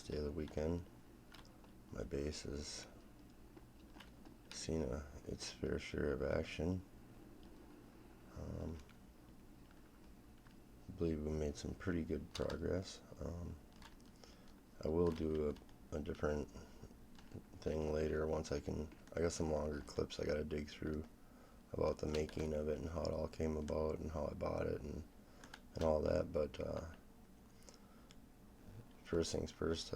first day of the weekend. My base has seen its fair share of action. I believe we made some pretty good progress. I will do a different thing later once I got some longer clips I gotta dig through about the making of it and how it all came about and how I bought it and all that, but first things first,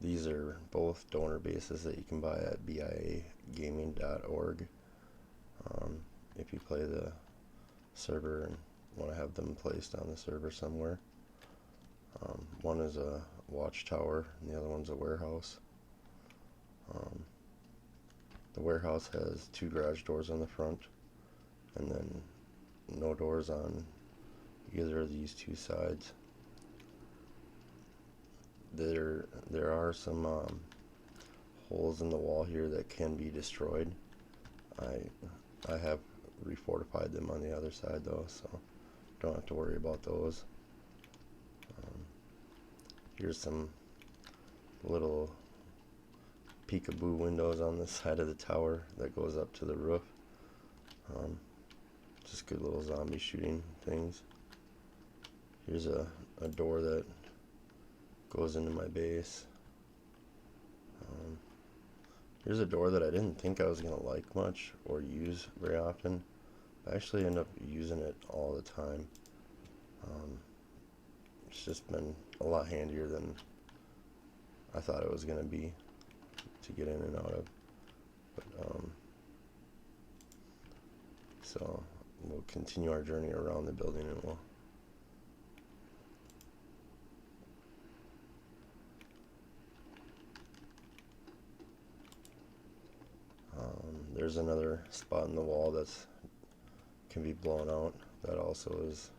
these are both donor bases that you can buy at BIAGAMING.org. If you play the server and want to have them placed on the server somewhere. One is a watchtower and the other one's a warehouse. The warehouse has 2 garage doors on the front and then no doors on either of these 2 sides. There are some holes in the wall here that can be destroyed. I have refortified them on the other side though, so don't have to worry about those. Here's some little peekaboo windows on the side of the tower that goes up to the roof. Just good little zombie shooting things. Here's a door that goes into my base. Here's a door that I didn't think I was going to like much or use very often. I actually end up using it all the time. It's just been a lot handier than I thought it was going to be to get in and out of. But, so we'll continue our journey around the building and we'll there's another spot in the wall that's can be blown out that also is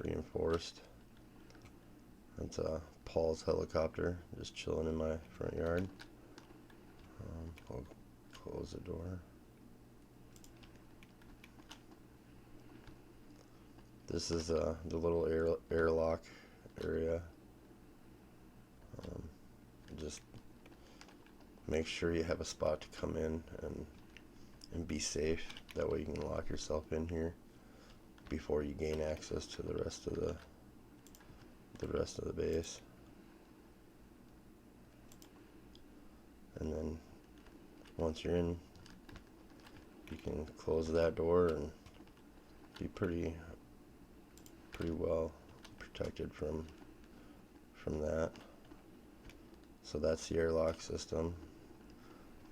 reinforced. That's Paul's helicopter just chilling in my front yard. I'll close the door. This is the little airlock area. Just make sure you have a spot to come in and be safe. That way you can lock yourself in here before you gain access to the rest of the base. And then once you're in, you can close that door and be pretty well protected from that. So that's the airlock system.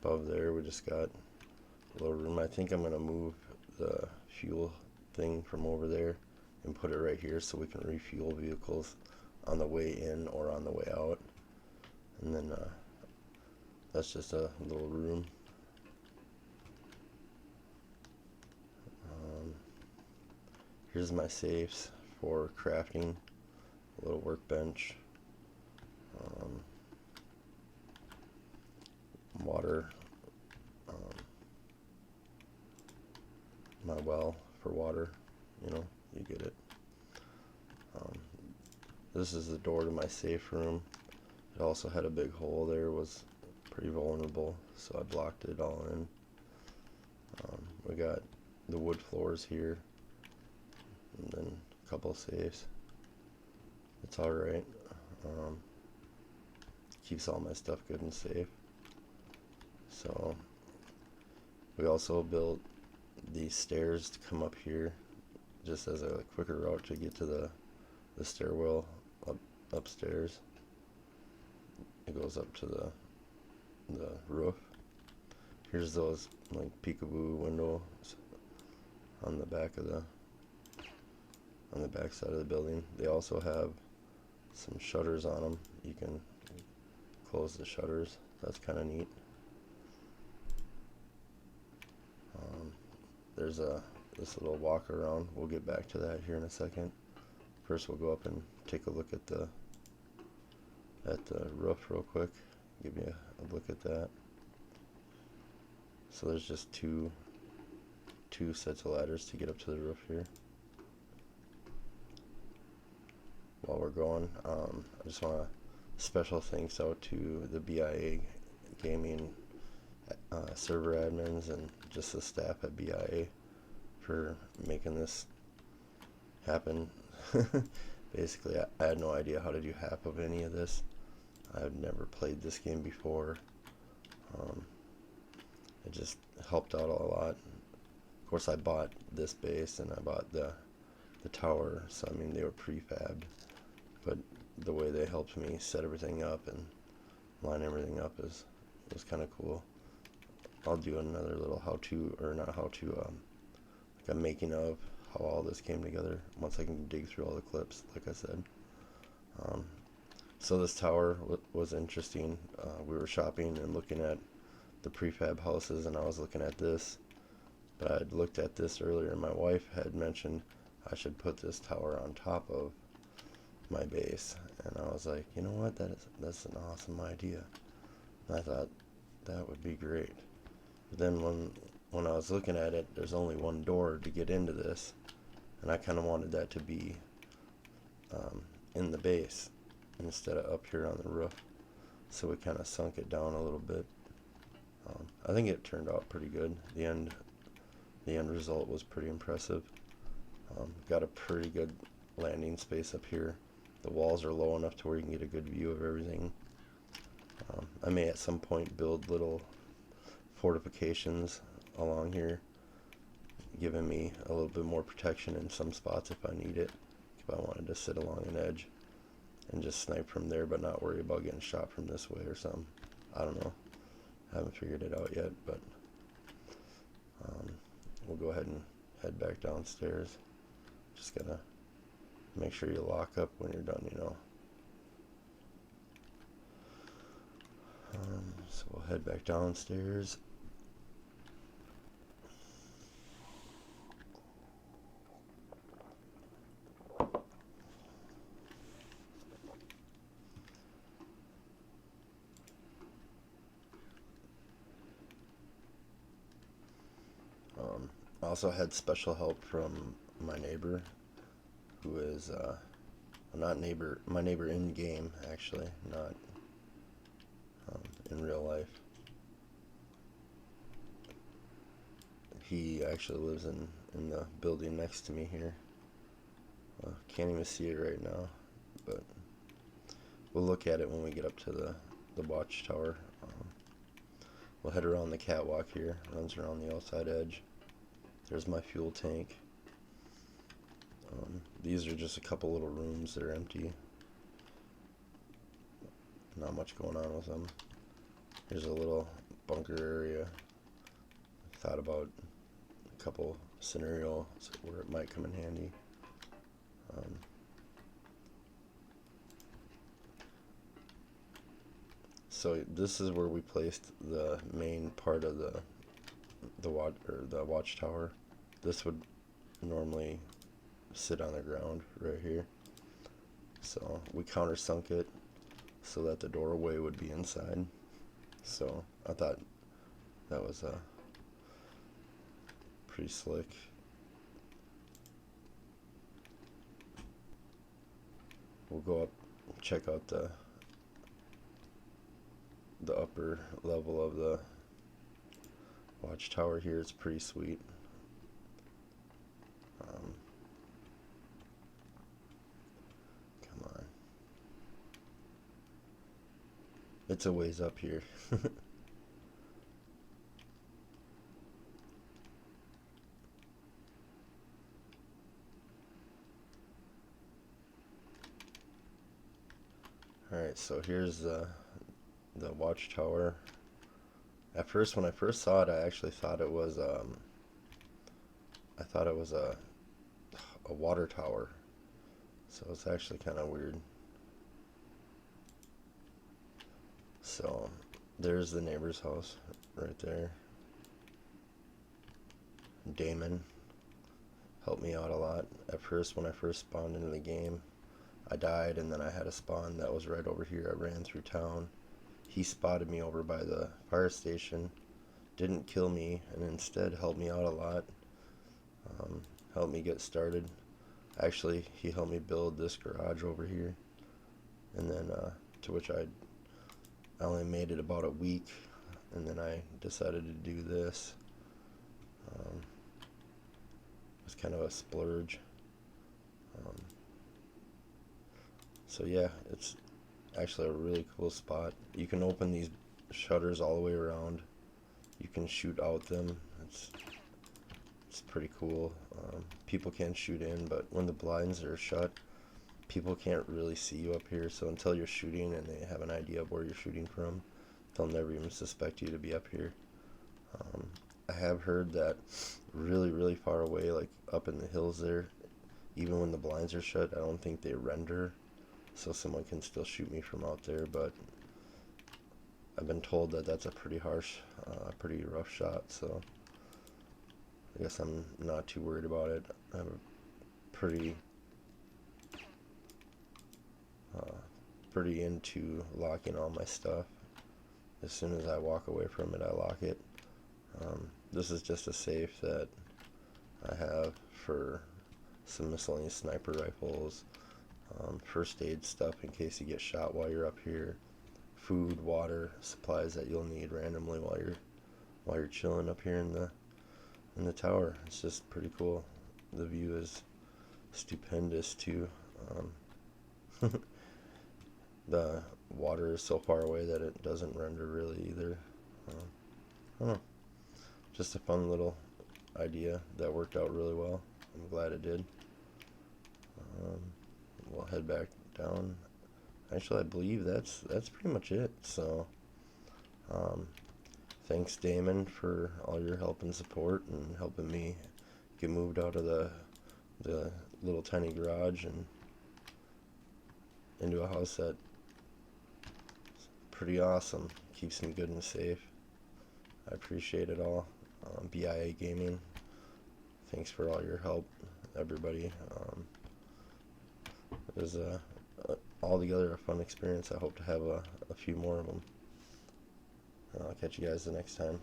Above there we just got a little room. I think I'm going to move the fuel thing from over there and put it right here so we can refuel vehicles on the way in or on the way out. And then that's just a little room. Here's my safes for crafting, a little workbench, water, my well for water, you get it. This is the door to my safe room. It also had a big hole there, was pretty vulnerable, so I blocked it all in. We got the wood floors here, and then a couple of safes. It's alright. Keeps all my stuff good and safe. So we also built these stairs to come up here just as a quicker route to get to the stairwell upstairs. It goes up to the roof. Here's those like peekaboo windows on the back of on the back side of the building. They also have some shutters on them. You can close the shutters. That's kind of neat. There's this little walk around. We'll get back to that here in a second. First we'll go up and take a look at the roof real quick. Give you a look at that. So there's just two sets of ladders to get up to the roof here. While we're going, I just want to special thanks out to the BIAGAMING server admins and just the staff at BIA for making this happen. Basically, I had no idea how to do half of any of this. I've never played this game before. It just helped out a lot. Of course, I bought this base and I bought the tower, so I mean they were prefabbed, but the way they helped me set everything up and line everything up was kind of cool. I'll do another little how-to, or not how-to, like a making of how all this came together once I can dig through all the clips, like I said. So this tower was interesting. We were shopping and looking at the prefab houses, and I was looking at this, but I had looked at this earlier, and my wife had mentioned I should put this tower on top of my base, and I was like, you know what, that's an awesome idea. And I thought that would be great. But then when I was looking at it, there's only one door to get into this, and I kind of wanted that to be in the base instead of up here on the roof, so we kind of sunk it down a little bit. I think it turned out pretty good. The end result was pretty impressive. Got a pretty good landing space up here. The walls are low enough to where you can get a good view of everything. I may at some point build little fortifications along here, giving me a little bit more protection in some spots if I need it, if I wanted to sit along an edge and just snipe from there but not worry about getting shot from this way or something. I don't know. I haven't figured it out yet, but we'll go ahead and head back downstairs. Just gotta make sure you lock up when you're done, you know. So we'll head back downstairs. I also had special help from my neighbor, who is not neighbor, my neighbor in game actually, not in real life. He actually lives in the building next to me here. Can't even see it right now, but we'll look at it when we get up to the watchtower. We'll head around the catwalk here, runs around the outside edge. There's my fuel tank. These are just a couple little rooms that are empty. Not much going on with them. Here's a little bunker area. I thought about a couple scenarios where it might come in handy. So this is where we placed the main part of the watchtower. This would normally sit on the ground right here. So we countersunk it so that the doorway would be inside. So I thought that was pretty slick. We'll go up and check out the upper level of the watchtower here. It's pretty sweet. Come on. It's a ways up here. Alright, so here's the watchtower. At first, when I first saw it, I actually thought it was a water tower. So it's actually kind of weird. So there's the neighbor's house right there. Damon helped me out a lot. At first, when I first spawned into the game, I died, and then I had a spawn that was right over here. I ran through town. He spotted me over by the fire station, didn't kill me, and instead helped me out a lot. Helped me get started. Actually, he helped me build this garage over here, and then to which I only made it about a week, and then I decided to do this. It was kind of a splurge. So yeah, it's actually a really cool spot. You can open these shutters all the way around. You can shoot out them. It's pretty cool. People can shoot in, but when the blinds are shut, people can't really see you up here. So until you're shooting and they have an idea of where you're shooting from, they'll never even suspect you to be up here. I have heard that really far away, like up in the hills there, even when the blinds are shut, I don't think they render, so someone can still shoot me from out there. But I've been told that that's a pretty harsh, pretty rough shot, so I guess I'm not too worried about it. I'm pretty into locking all my stuff. As soon as I walk away from it, I lock it. This is just a safe that I have for some miscellaneous sniper rifles, first aid stuff in case you get shot while you're up here, food, water, supplies that you'll need randomly while you're chilling up here in the tower. It's just pretty cool. The view is stupendous too. The water is so far away that it doesn't render really either. I don't know. Just a fun little idea that worked out really well. I'm glad it did. We'll head back down. Actually, I believe that's pretty much it. So, thanks Damon for all your help and support and helping me get moved out of the little tiny garage and into a house that's pretty awesome. Keeps me good and safe. I appreciate it all. BIAGAMING, thanks for all your help, everybody. It was altogether a fun experience. I hope to have a few more of them. I'll catch you guys the next time.